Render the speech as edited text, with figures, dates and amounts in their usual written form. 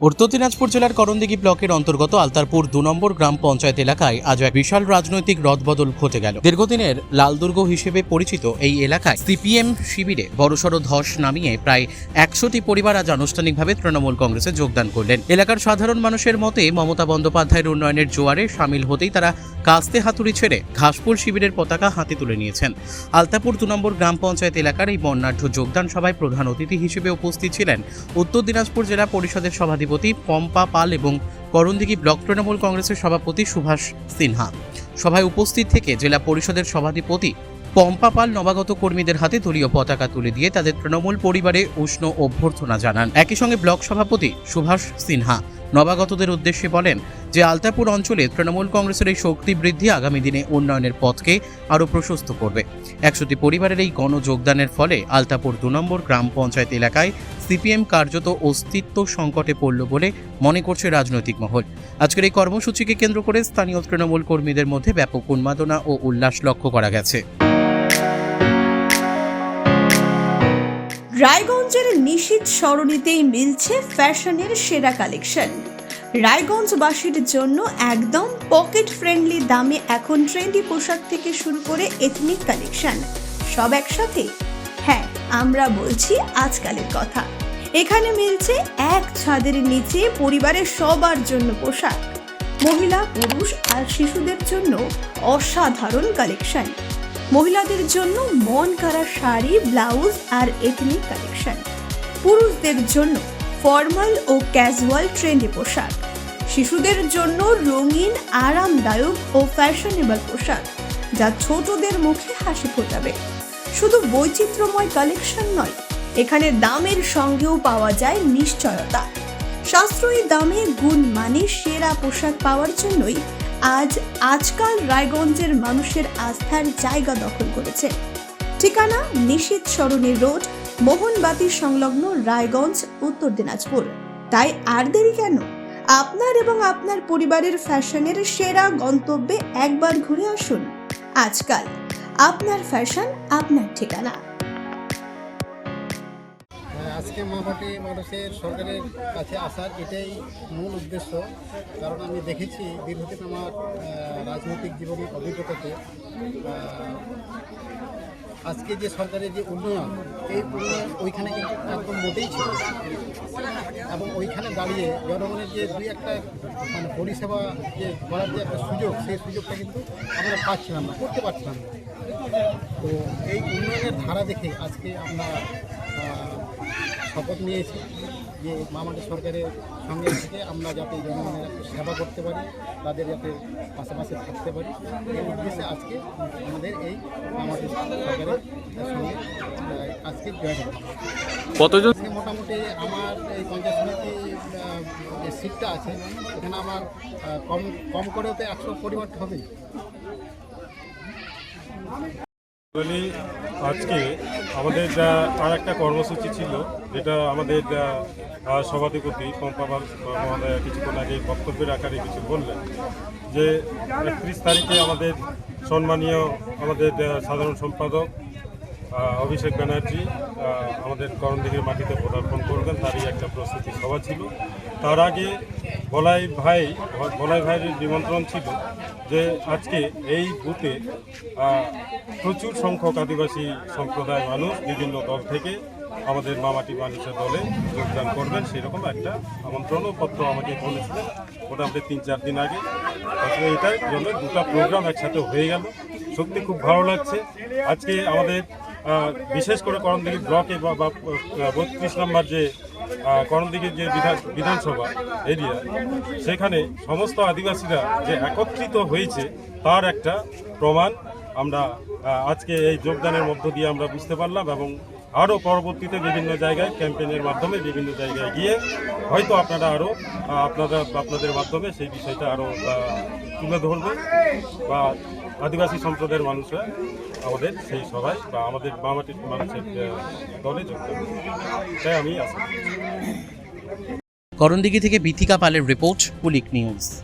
উত্তর দিনাজপুর জেলার করণদিঘি ব্লকের অন্তর্গত আলতারপুর ২ নম্বর গ্রাম পঞ্চায়েত এলাকায় আজ এক বিশাল রাজনৈতিক রদবদল ঘটে গেল। দীর্ঘদিনের লালদুর্গ হিসেবে পরিচিত এই এলাকায় সিপিএম শিবিরে বড়সড় ধস নামিয়ে প্রায় ১০০টি পরিবার আজ আনুষ্ঠানিকভাবে তৃণমূল কংগ্রেসে যোগদান করলেন। এলাকার সাধারণ মানুষের মতে মমতা বন্দ্যোপাধ্যায়ের উন্নয়নের জোয়ারে সামিল হতেই তারা কাস্তে হাতুড়ি ছেড়ে ঘাসফুল শিবিরের পতাকা হাতে তুলে নিয়েছেন। আলতারপুর ২ নম্বর গ্রাম পঞ্চায়েত এলাকার এই বর্ণাঢ্য যোগদান সভায় প্রধান অতিথি হিসেবে উপস্থিত ছিলেন উত্তর দিনাজপুর জেলা পরিষদের সভাধিপতি পম্পা পাল এবং করণদিঘি ব্লক তৃণমূল কংগ্রেসের সভাপতি সুভাষ সিনহা। সভায় উপস্থিত থেকে জেলা পরিষদের সভাধিপতি পম্পা পাল নবাগত কর্মীদের হাতে দলীয় পতাকা তুলে দিয়ে তাদের তৃণমূল পরিবারে উষ্ণ অভ্যর্থনা জানান। একই সঙ্গে ব্লক সভাপতি সুভাষ সিনহা নবাগতদের উদ্দেশ্যে বলেন যে আলতাপুর অঞ্চলে তৃণমূল কংগ্রেসের এই শক্তি বৃদ্ধি আগামী দিনে উন্নয়নের পথকে আরও প্রশস্ত করবে। ১০০টি পরিবারের এই গণযোগদানের ফলে আলতাপুর ২ নম্বর গ্রাম পঞ্চায়েত এলাকায় সিপিএম কার্যত অস্তিত্ব সংকটে পড়ল বলে মনে করছে রাজনৈতিক মহল। আজকের এই কর্মসূচিকে কেন্দ্র করে স্থানীয় তৃণমূল কর্মীদের মধ্যে ব্যাপক উন্মাদনা ও উল্লাস লক্ষ্য করা গেছে। রায়গঞ্জের নিশীথ সরণিতেই মিলছে ফ্যাশনের সেরা কালেকশন। রায়গঞ্জবাসীর জন্য একদম পকেট ফ্রেন্ডলি দামে এখন ট্রেন্ডি পোশাক থেকে শুরু করে এথনিক কালেকশন সব একসাথে। হ্যাঁ, আমরা বলছি আজকালের কথা। এখানে মিলছে এক ছাদের নিচে পরিবারের সবার জন্য পোশাক, মহিলা, পুরুষ আর শিশুদের জন্য অসাধারণ কালেকশন। মহিলাদের জন্য মন কাড়া শাড়ি, ব্লাউজ আর এথনিক কালেকশন। পুরুষদের জন্য ফর্মাল ও ক্যাজুয়াল ট্রেন্ডি পোশাক। শিশুদের জন্য রঙিন, আরামদায়ক ও ফ্যাশনেবল পোশাক যা ছোটদের মুখে হাসি ফোটাবে। শুধু বৈচিত্র্যময় কালেকশন নয়, এখানে দামের সঙ্গেও পাওয়া যায় নিশ্চয়তা। সাশ্রয়ী দামে গুণমানে সেরা পোশাক পাওয়ার জন্যই আজকাল রায়গঞ্জের মানুষের আস্থার জায়গা দখল করেছে। ঠিকানা নিশীথ সরণি রোড, মোহনবাতি সংলগ্ন, রায়গঞ্জ, উত্তর দিনাজপুর। তাই আর দেরি কেন? আপনার এবং আপনার পরিবারের ফ্যাশনের সেরা গন্তব্যে একবার ঘুরে আসুন। আজকাল আপনার ফ্যাশন, আপনার ঠিকানা। আজকে মামাটি মানুষের সরকারের কাছে আসার এটাই মূল উদ্দেশ্য। কারণ আমি দেখেছি দীর্ঘদিন আমার রাজনৈতিক জীবনের অভিজ্ঞতাতে আজকে যে সরকারের যে উন্নয়ন, এই উন্নয়ন ওইখানে কিন্তু একদম মোটেই ছিল এবং ওইখানে দাঁড়িয়ে জনগণের যে দুই একটা পরিষেবা যে করার যে একটা সুযোগ, সেই সুযোগটা কিন্তু আমরা পাচ্ছিলাম না, করতে পারছিলাম না। তো এই উন্নয়নের ধারা দেখে আজকে আমরা শপথ নিয়েছি যে মামাটি সরকারের সঙ্গে থেকে আমরা যাতে জনগণের সেবা করতে পারি, তাদের যাতে পাশাপাশি থাকতে পারি, এই উদ্দেশ্যে আজকে আমাদের এই মামাটি সরকারের সঙ্গে আজকে জয়েন করা। কতজন? মোটামুটি আমার এই পঞ্চায়েত সমিতি যে সিটটা আছে এখানে আমার কম করেও তো ১০০ পরিবার হবে। আজকে আমাদের আর একটা কর্মসূচি ছিল, যেটা আমাদের সভাধিপতি পম্পা পাল কিছুক্ষণ আগে বক্তব্যের আকারে কিছু বললেন, যে ৩১ তারিখে আমাদের সম্মানীয় আমাদের সাধারণ সম্পাদক অভিষেক ব্যানার্জি আমাদের করণদিঘির মাটিতে পদার্পণ করবেন, তারই একটা প্রস্তুতি সভা ছিল। তার আগে বলাই ভাইয়ের নিমন্ত্রণ ছিল যে আজকে এই বুথে প্রচুর সংখ্যক আদিবাসী সম্প্রদায়ের মানুষ বিভিন্ন দল থেকে আমাদের মামাটি মানুষের দলে যোগদান করবেন, সেরকম একটা আমন্ত্রণও পত্র আমাকে বলেছিলেন মোটামুটি ৩-৪ দিন আগে। আসলে এটার জন্য দুটো প্রোগ্রাম একসাথে হয়ে গেল, সত্যি খুব ভালো লাগছে। আজকে আমাদের বিশেষ করে করণদিঘি ব্লকে বা ৩২ নম্বর যে করণদিঘির যে বিধানসভা এরিয়া, সেখানে সমস্ত আদিবাসীরা যে একত্রিত হয়েছে তার একটা প্রমাণ আমরা আজকে এই যোগদানের মধ্য দিয়ে আমরা বুঝতে পারলাম। এবং আরও পরবর্তীতে বিভিন্ন জায়গায় ক্যাম্পেইনের মাধ্যমে বিভিন্ন জায়গায় গিয়ে হয়তো আপনারা আরও আপনাদের মাধ্যমে সেই বিষয়টা আরও তুলে ধরবে বা আদিবাসী সম্প্রদায়ের মানুষরা আমাদের সেই সভায় বা আমাদের মামাটির মানুষের দলে যোগদান করবে, তাই আমি আশা করি। করণদিঘি থেকে বিথিকা পালের রিপোর্ট, পুলিক নিউজ।